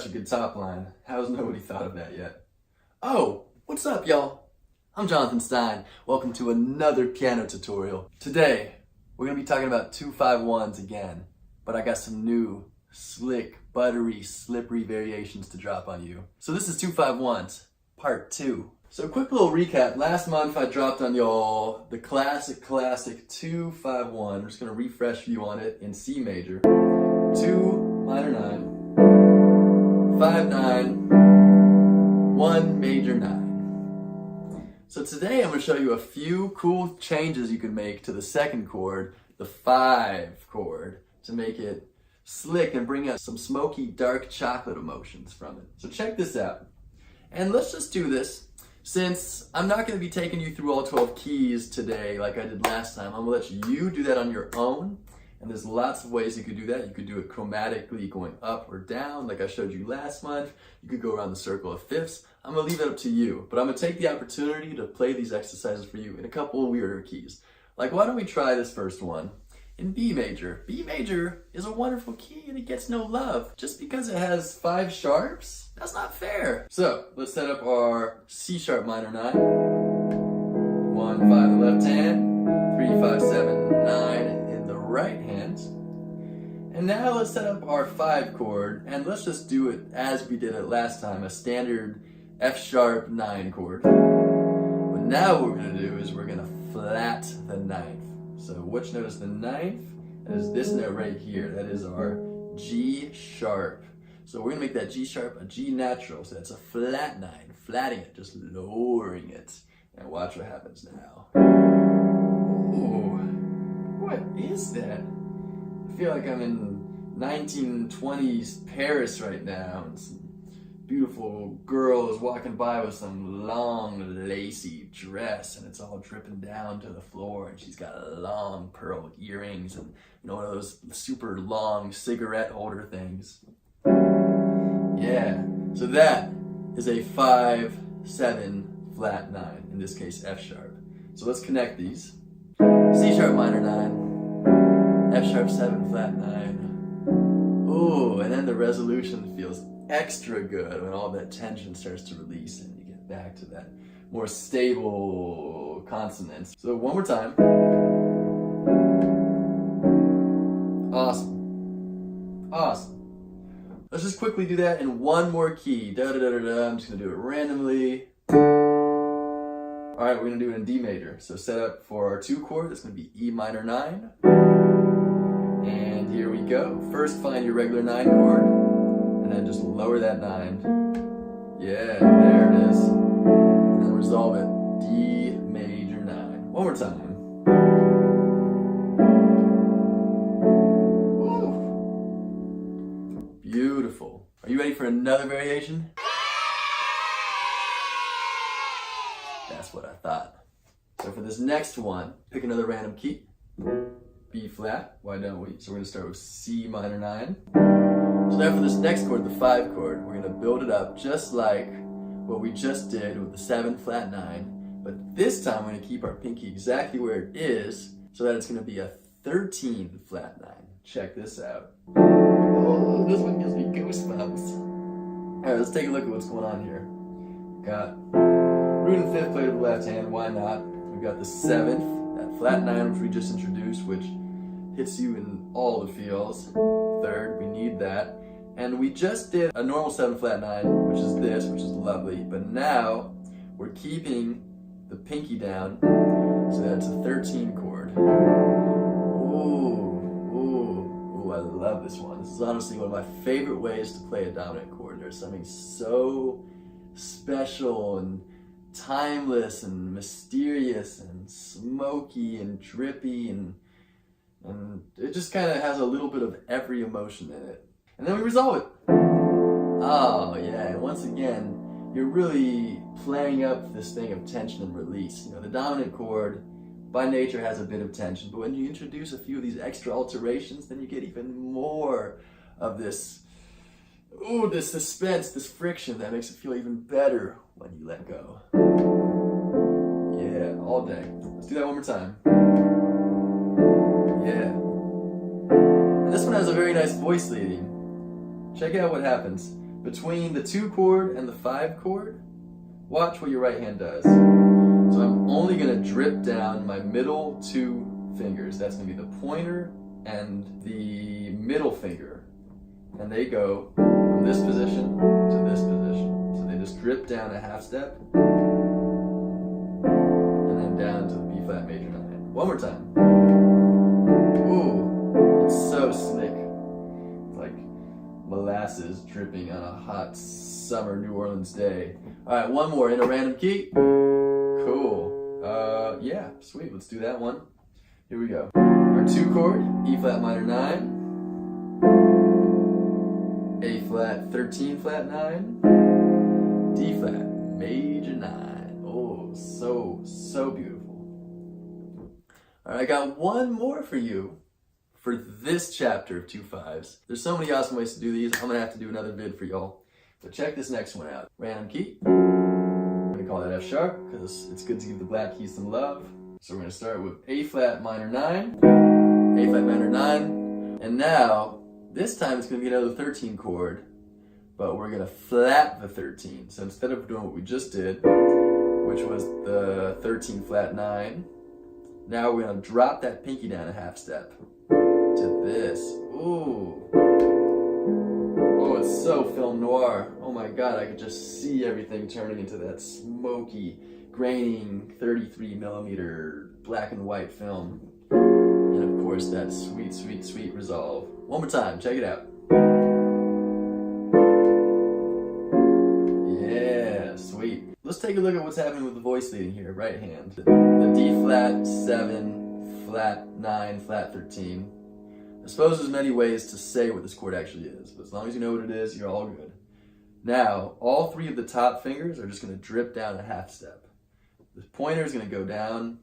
a good top line. How's nobody thought of that yet? Oh, what's up, y'all? I'm Jonathan Stein. Welcome to another piano tutorial. Today, we're gonna be talking about 2-5-1s again, but I got some new, slick, buttery, slippery variations to drop on you. So this is 2-5-1s, part 2. So quick little recap. Last month I dropped on y'all the classic 2-5-1. I'm just gonna refresh you on it in C major. 2 minor 9, 5 9, 1 major 9. So today I'm gonna show you a few cool changes you can make to the second chord, the 5 chord, to make it slick and bring out some smoky dark chocolate emotions from it. So check this out. And let's just do this. Since I'm not going to be taking you through all 12 keys today like I did last time, I'm going to let you do that on your own. And there's lots of ways you could do that. You could do it chromatically going up or down like I showed you last month. You could go around the circle of fifths. I'm going to leave it up to you. But I'm going to take the opportunity to play these exercises for you in a couple of weirder keys. Like, why don't we try this first one in B major. B major is a wonderful key and it gets no love. Just because it has 5 sharps, that's not fair. So let's set up our C sharp minor 9. 1, 5 in the left hand, 3, 5, 7, 9 in the right hand. And now let's set up our 5 chord and let's just do it as we did it last time, a standard F sharp 9 chord. But now what we're gonna do is we're gonna flat the 9th. So which note is the 9th? That is this note right here. That is our G sharp. So we're gonna make that G sharp a G natural. So that's a flat 9, flatting it, just lowering it. And watch what happens now. Ooh, what is that? I feel like I'm in 1920s Paris right now. And some beautiful girl is walking by with some long lacy dress and it's all dripping down to the floor and she's got long pearl earrings and one of those super long cigarette holder things. Yeah, so that is a 5-7 flat 9, in this case F sharp. So let's connect these. C sharp minor 9, F sharp 7 flat 9. Ooh, and then the resolution feels extra good when all that tension starts to release and you get back to that more stable consonants. So one more time. Awesome. Awesome. Let's just quickly do that in one more key. Da da da da da. I'm just gonna do it randomly. All right, we're gonna do it in D major. So set up for our 2 chord. It's gonna be E minor 9. And here we go. First, find your regular 9 chord. And then just lower that 9. Yeah, there it is. And then resolve it. D major 9. One more time. Woo. Beautiful. Are you ready for another variation? That's what I thought. So for this next one, pick another random key. B flat. Why don't we? So we're going to start with C minor 9. So now for this next chord, the 5 chord, we're gonna build it up just like what we just did with the 7 flat 9, but this time we're gonna keep our pinky exactly where it is so that it's gonna be a 13 flat 9. Check this out. Oh, this one gives me goosebumps. All right, let's take a look at what's going on here. Got root and 5th played with the left hand, why not? We've got the 7th, that flat 9 which we just introduced, which hits you in all the feels. 3rd, we need that. And we just did a normal 7 flat 9, which is this, which is lovely, but now we're keeping the pinky down, so that's a 13 chord. Ooh, I love this one. This is honestly one of my favorite ways to play a dominant chord. There's something so special and timeless and mysterious and smoky and drippy and it just kind of has a little bit of every emotion in it. And then we resolve it. Oh yeah, and once again, you're really playing up this thing of tension and release. The dominant chord by nature has a bit of tension, but when you introduce a few of these extra alterations, then you get even more of this, this suspense, this friction that makes it feel even better when you let go. Yeah, all day. Let's do that one more time. Yeah. And this one has a very nice voice leading. Check out what happens. between the 2 chord and the 5 chord, watch what your right hand does. So I'm only going to drip down my middle 2 fingers. That's going to be the pointer and the middle finger. And they go from this position to this position. So they just drip down a half step and then down to the B flat major 9. One more time. Ooh, it's so slick. It's like molasses dripping on a hot summer New Orleans day. All right, one more in a random key. Cool. Yeah, sweet. Let's do that one. Here we go. Our 2 chord, E flat minor 9, A flat 13 flat 9, D flat major 9. Oh, so beautiful. All right, I got one more for you for this chapter of 2 5s. There's so many awesome ways to do these. I'm gonna have to do another vid for y'all. But check this next one out. Random key. I'm gonna call that F sharp because it's good to give the black keys some love. So we're gonna start with A flat minor 9, A flat minor 9, and now this time it's gonna be another 13 chord, but we're gonna flat the 13. So instead of doing what we just did, which was the 13 flat 9, now we're gonna drop that pinky down a half step to this. Ooh. Oh, it's so film noir. Oh my God, I could just see everything turning into that smoky, graining 33mm black and white film. And of course, that sweet, sweet, sweet resolve. One more time, check it out. Yeah, sweet. Let's take a look at what's happening with the voice leading here, right hand. The D flat 7, flat 9, flat 13. I suppose there's many ways to say what this chord actually is, but as long as you know what it is, you're all good. Now, all 3 of the top fingers are just gonna drip down a half step. The pointer is gonna go down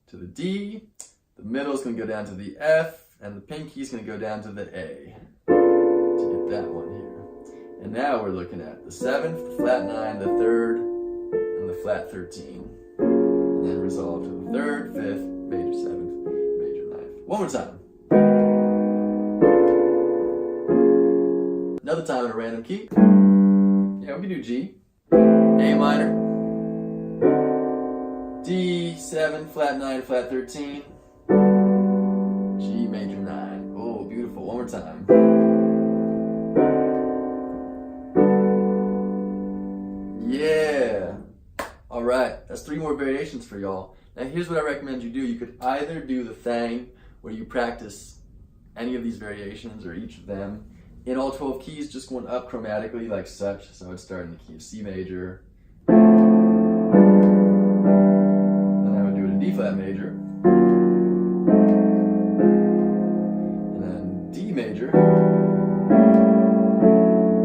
to the D, the middle is gonna go down to the F, and the pinky is gonna go down to the A to get that one here. And now we're looking at the 7th, the flat 9, the 3rd, and the flat 13. And then resolve to the 3rd, 5th, major 7th, major 9th. One more time. Another time in a random key. Yeah, we can do G, A minor, D7, flat 9, flat 13, G major 9. Oh, beautiful. One more time. Yeah. All right, that's 3 more variations for y'all. Now here's what I recommend you do. You could either do the thing where you practice any of these variations or each of them in all 12 keys, just going up chromatically like such. So I'd start in the key of C major. Then I would do it in D flat major. And then D major.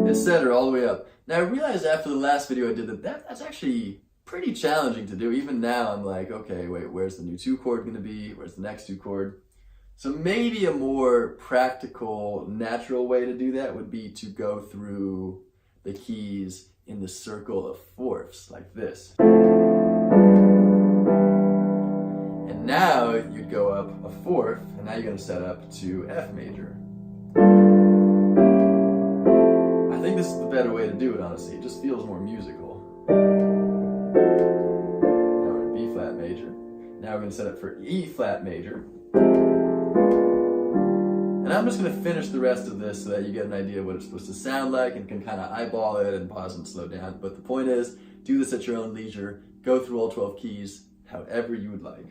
Etc. all the way up. Now I realized after the last video I did that's actually pretty challenging to do. Even now I'm like, okay, wait, where's the new 2 chord gonna be? Where's the next 2 chord? So maybe a more practical, natural way to do that would be to go through the keys in the circle of fourths, like this. And now you'd go up a 4th, and now you're gonna set up to F major. I think this is the better way to do it, honestly. It just feels more musical. Now we're in B flat major. Now we're gonna set up for E flat major. And I'm just going to finish the rest of this so that you get an idea of what it's supposed to sound like and can kind of eyeball it and pause and slow down. But the point is, do this at your own leisure. Go through all 12 keys however you would like.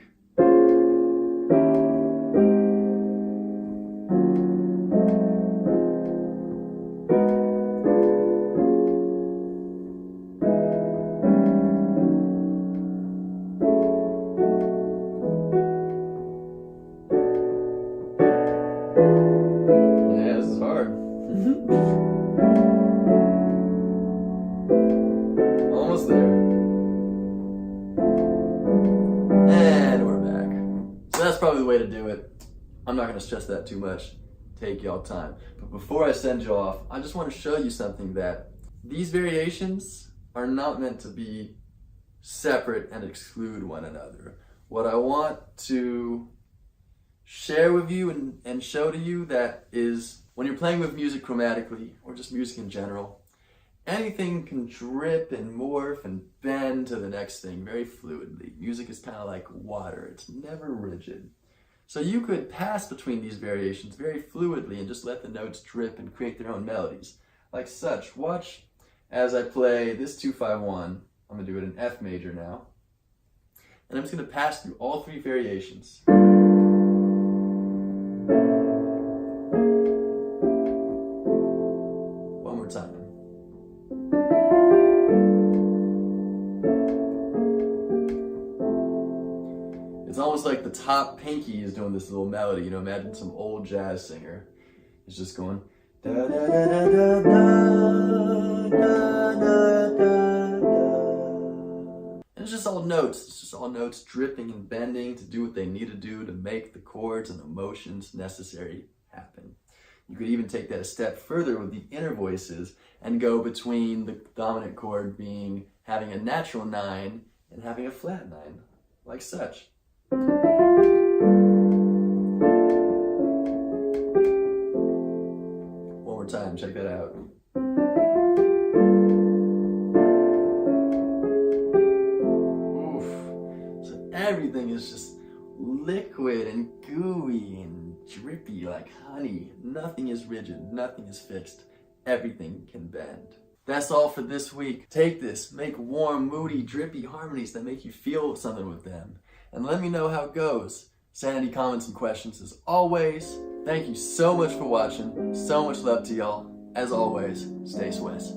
Almost there. And we're back. So that's probably the way to do it. I'm not going to stress that too much. Take y'all time. But before I send you off, I just want to show you something, that these variations are not meant to be separate and exclude one another. What I want to share with you and show to you that is, when you're playing with music chromatically, or just music in general, Anything can drip and morph and bend to the next thing very fluidly. Music is kind of like water. It's never rigid. So you could pass between these variations very fluidly and just let the notes drip and create their own melodies. Like such. Watch as I play this 2-5-1. I'm going to do it in F major now. And I'm just going to pass through all three variations. One more time. It's almost like the top pinky is doing this little melody. You know, imagine some old jazz singer is just going da da da da da da da da da. And it's just all notes. It's just all notes dripping and bending to do what they need to do to make the chords and emotions necessary happen. You could even take that a step further with the inner voices and go between the dominant chord being having a natural 9 and having a flat 9, like such. One more time, check that out. Oof. So everything is just liquid and gooey and drippy like honey. Nothing is rigid, nothing is fixed. Everything can bend. That's all for this week. Take this, make warm, moody, drippy harmonies that make you feel something with them. And let me know how it goes. Send any comments and questions as always. Thank you so much for watching. So much love to y'all. As always, stay Swiss.